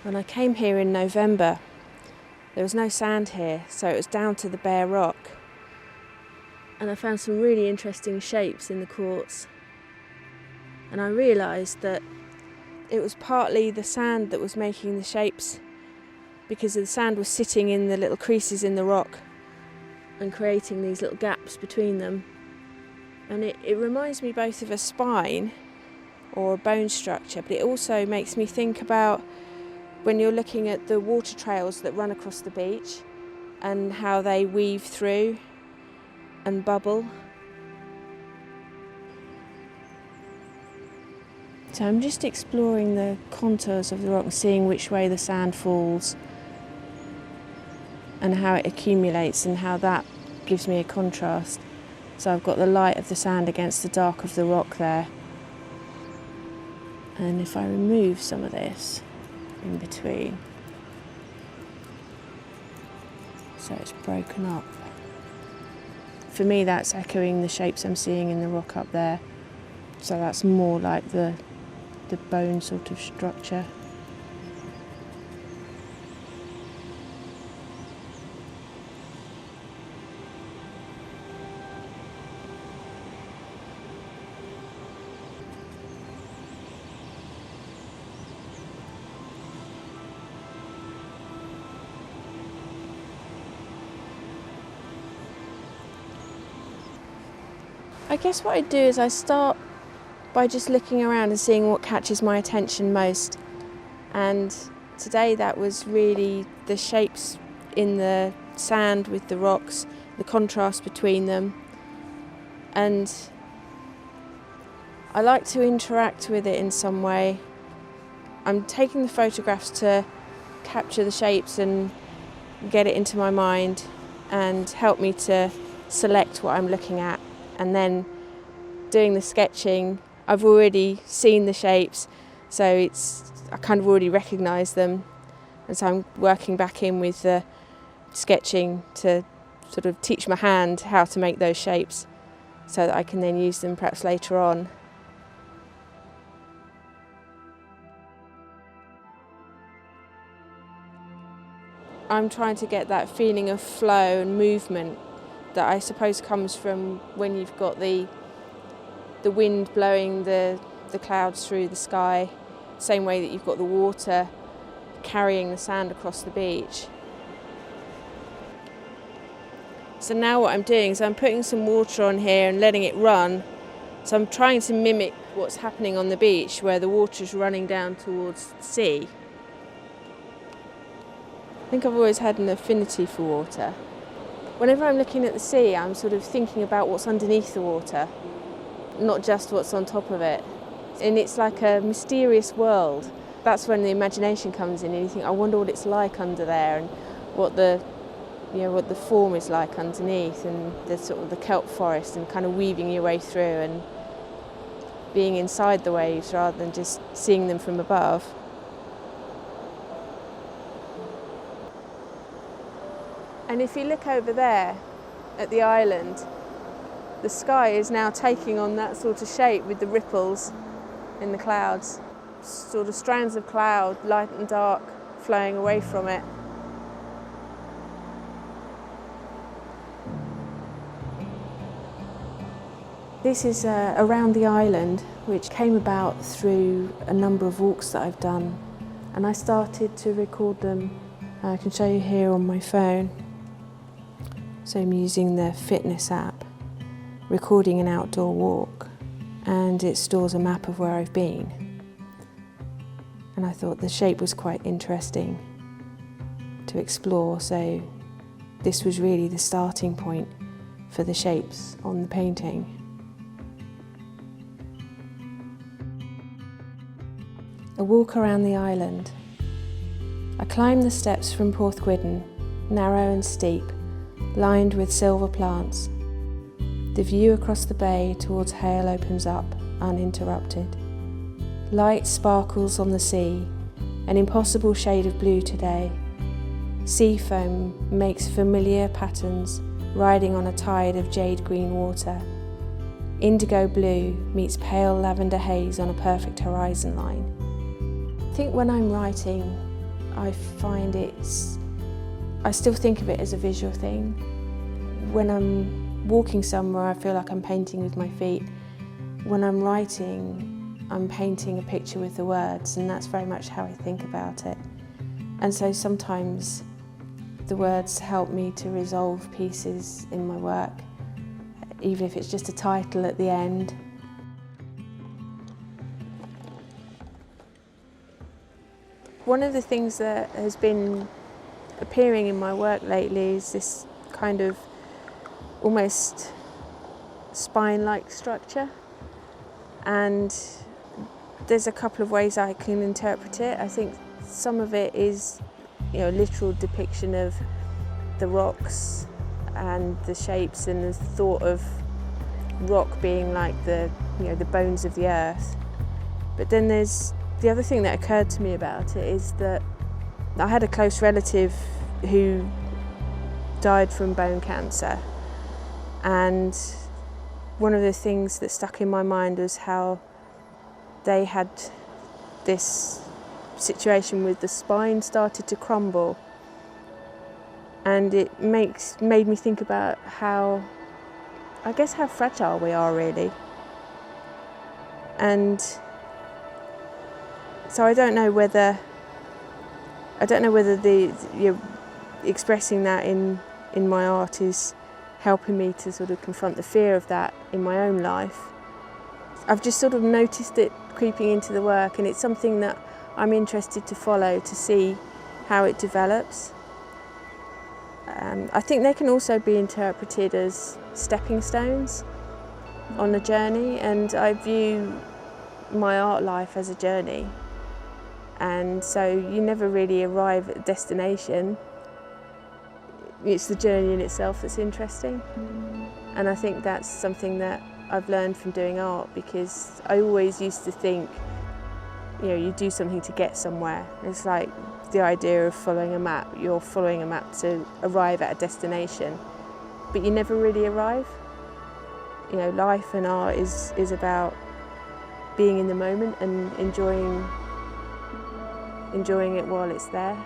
When I came here in November, there was no sand here, so it was down to the bare rock. And I found some really interesting shapes in the quartz. And I realised that it was partly the sand that was making the shapes, because the sand was sitting in the little creases in the rock and creating these little gaps between them. And it reminds me both of a spine or a bone structure, but it also makes me think about when you're looking at the water trails that run across the beach and how they weave through and bubble. So I'm just exploring the contours of the rock and seeing which way the sand falls and how it accumulates and how that gives me a contrast. So I've got the light of the sand against the dark of the rock there. And if I remove some of this in between, so it's broken up. For me, that's echoing the shapes I'm seeing in the rock up there. So that's more like the bone sort of structure. I guess what I do is I start by just looking around and seeing what catches my attention most. And today that was really the shapes in the sand with the rocks, the contrast between them. And I like to interact with it in some way. I'm taking the photographs to capture the shapes and get it into my mind and help me to select what I'm looking at. And then doing the sketching, I've already seen the shapes, so I kind of already recognise them. And so I'm working back in with the sketching to sort of teach my hand how to make those shapes so that I can then use them perhaps later on. I'm trying to get that feeling of flow and movement that I suppose comes from when you've got the wind blowing the clouds through the sky, same way that you've got the water carrying the sand across the beach. So now what I'm doing is I'm putting some water on here and letting it run. So I'm trying to mimic what's happening on the beach where the water's running down towards the sea. I think I've always had an affinity for water. Whenever I'm looking at the sea, I'm sort of thinking about what's underneath the water, not just what's on top of it. And it's like a mysterious world. That's when the imagination comes in and you think, I wonder what it's like under there and what the form is like underneath, and the sort of the kelp forest and kind of weaving your way through and being inside the waves rather than just seeing them from above. And if you look over there at the island, the sky is now taking on that sort of shape with the ripples in the clouds, sort of strands of cloud, light and dark, flowing away from it. This is around the island, which came about through a number of walks that I've done, and I started to record them. I can show you here on my phone. So I'm using the fitness app, recording an outdoor walk, and it stores a map of where I've been. And I thought the shape was quite interesting to explore, so this was really the starting point for the shapes on the painting. A walk around the island. I climbed the steps from Gwynne, narrow and steep, lined with silver plants. The view across the bay towards Hale opens up, uninterrupted. Light sparkles on the sea, an impossible shade of blue today. Sea foam makes familiar patterns, riding on a tide of jade green water. Indigo blue meets pale lavender haze on a perfect horizon line. I think when I'm writing, I still think of it as a visual thing. When I'm walking somewhere, I feel like I'm painting with my feet. When I'm writing, I'm painting a picture with the words, and that's very much how I think about it. And so sometimes the words help me to resolve pieces in my work, even if it's just a title at the end. One of the things that has been appearing in my work lately is this kind of almost spine-like structure, and there's a couple of ways I can interpret it. I think some of it is, a literal depiction of the rocks and the shapes and the thought of rock being like the bones of the earth. But then there's the other thing that occurred to me about it is that I had a close relative who died from bone cancer, and one of the things that stuck in my mind was how they had this situation with the spine started to crumble, and it made me think about how fragile we are really. And so I don't know whether expressing that in my art is helping me to sort of confront the fear of that in my own life. I've just sort of noticed it creeping into the work, and it's something that I'm interested to follow to see how it develops. I think they can also be interpreted as stepping stones on a journey, and I view my art life as a journey. And so you never really arrive at a destination. It's the journey in itself that's interesting. And I think that's something that I've learned from doing art, because I always used to think, you do something to get somewhere. It's like the idea of following a map. You're following a map to arrive at a destination, but you never really arrive. Life and art is about being in the moment and enjoying it while it's there.